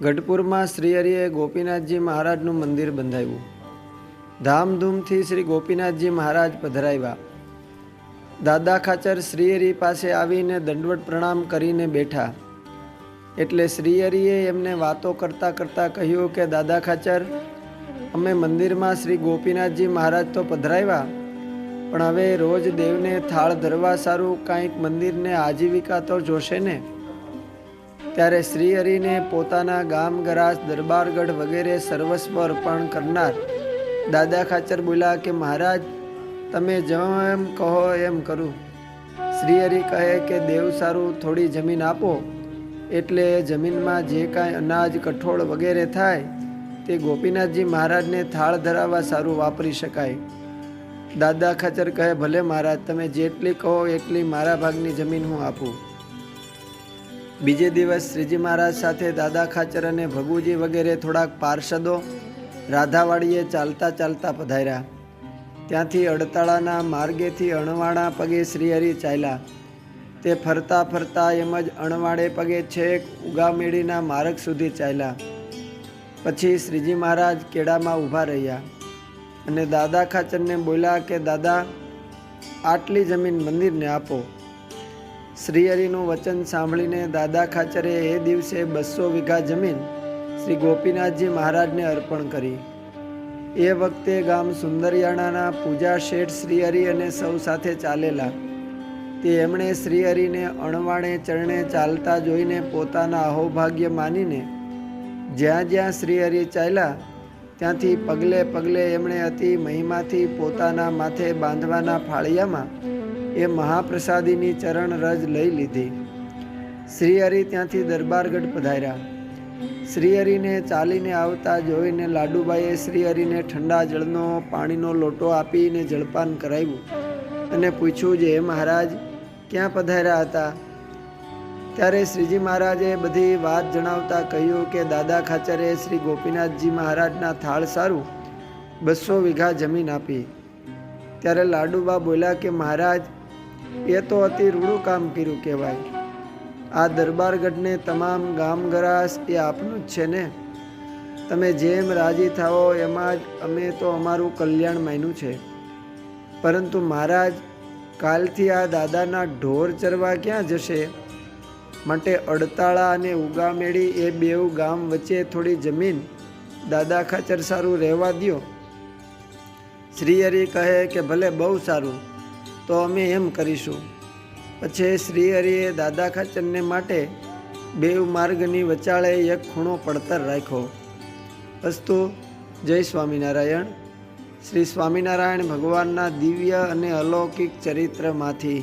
ગઢપુરમાં શ્રીહરિએ ગોપીનાથજી મહારાજનું મંદિર બંધાવ્યું. ધામધૂમથી શ્રી ગોપીનાથજી મહારાજ પધરાવ્યા. દાદા ખાચર શ્રીહરિ પાસે આવીને દંડવત પ્રણામ કરીને બેઠા. એટલે શ્રીહરિએ એમને વાતો કરતાં કરતાં કહ્યું કે દાદા ખાચર, અમે મંદિરમાં શ્રી ગોપીનાથજી મહારાજ તો પધરાવ્યા, પણ હવે રોજ દેવને થાળ ધરવા સારું કાંઈક મંદિરને આજીવિકા તો જોશે ને. ત્યારે શ્રીહરિને પોતાના ગામ ગરાસ દરબારગઢ વગેરે સર્વસ્વ અર્પણ કરનાર દાદા ખાચર બોલ્યા કે મહારાજ, તમે જેમ કહો એમ કરું. શ્રીહરિ કહે કે દેવ સારું થોડી જમીન આપો, એટલે જમીનમાં જે કાંઈ અનાજ કઠોળ વગેરે થાય તે ગોપીનાથજી મહારાજને થાળ ધરાવવા સારું વાપરી શકાય. દાદા ખાચર કહે ભલે મહારાજ, તમે જેટલી કહો એટલી મારા ભાગની જમીન હું આપું. બીજે દિવસ શ્રીજી મહારાજ સાથે દાદા ખાચર અને ભગુજી વગેરે થોડાક પાર્ષદો રાધાવાડીએ ચાલતા ચાલતા પધાર્યા. ત્યાંથી અડતાળાના માર્ગેથી અણવાણા પગે શ્રીહરિ ચાલ્યા. તે ફરતા ફરતા એમ જ અણવાડે પગે છેક ઉગામેડીના માર્ગ સુધી ચાલ્યા. પછી શ્રીજી મહારાજ કેડામાં ઊભા રહ્યા અને દાદા ખાચરને બોલ્યા કે દાદા, આટલી જમીન મંદિરને આપો. શ્રીહરિનું વચન સાંભળીને દાદા ખાચરે એ દિવસે 200 વીઘા જમીન શ્રી ગોપીનાથજી મહારાજને અર્પણ કરી. એ વખતે ગામ સુંદરિયાણાના પૂજા શેઠ શ્રીહરિ અને સૌ સાથે ચાલેલા. તે એમણે શ્રીહરિને અણવાણે ચરણે ચાલતા જોઈને પોતાના અહોભાગ્ય માનીને જ્યાં જ્યાં શ્રીહરિ ચાલ્યા ત્યાંથી પગલે પગલે એમણે અતિ મહિમાથી પોતાના માથે બાંધવાના ફાળિયામાં એ મહાપ્રસાદીની ચરણ રજ લઈ લીધી. શ્રીહરિ ત્યાંથી દરબારગઢ પધાર્યા. શ્રીહરિને ચાલીને આવતા જોઈને લાડુબાઈએ શ્રીહરિને ઠંડા જળનો પાણીનો લોટો આપીને જળપાન કરાવ્યું અને પૂછ્યું જે મહારાજ ક્યાં પધાર્યા હતા. ત્યારે શ્રીજી મહારાજે બધી વાત જણાવતા કહ્યું કે દાદા ખાચરે શ્રી ગોપીનાથજી મહારાજના થાળ સારું 200 વીઘા જમીન આપી. ત્યારે લાડુબા બોલ્યા કે મહારાજ, એ તો અતિ રૂડું કામ કર્યું કહેવાય. આ દરબારગઢને તમામ ગામ ગરાસ એ આપનું જ છે ને. તમે જેમ રાજી થાઓ એમાં જ અમે તો અમારું કલ્યાણ માન્યું છે. પરંતુ મહારાજ, કાલથી આ દાદાના ઢોર ચરવા ક્યાં જશે? માટે અડતાળા અને ઉગામેડી એ બેઉ ગામ વચ્ચે થોડી જમીન દાદા ખાચર સારું રહેવા દ્યો. શ્રીહરિ કહે કે ભલે, બહુ સારું, તો અમે એમ કરીશું. પછી શ્રીહરિએ દાદા ખાચરને માટે બેઉ માર્ગની વચાળે એક ખૂણો પડતર રાખ્યો. અસ્તુ. જય સ્વામિનારાયણ. શ્રી સ્વામિનારાયણ ભગવાનના દિવ્ય અને અલૌકિક ચરિત્રમાંથી.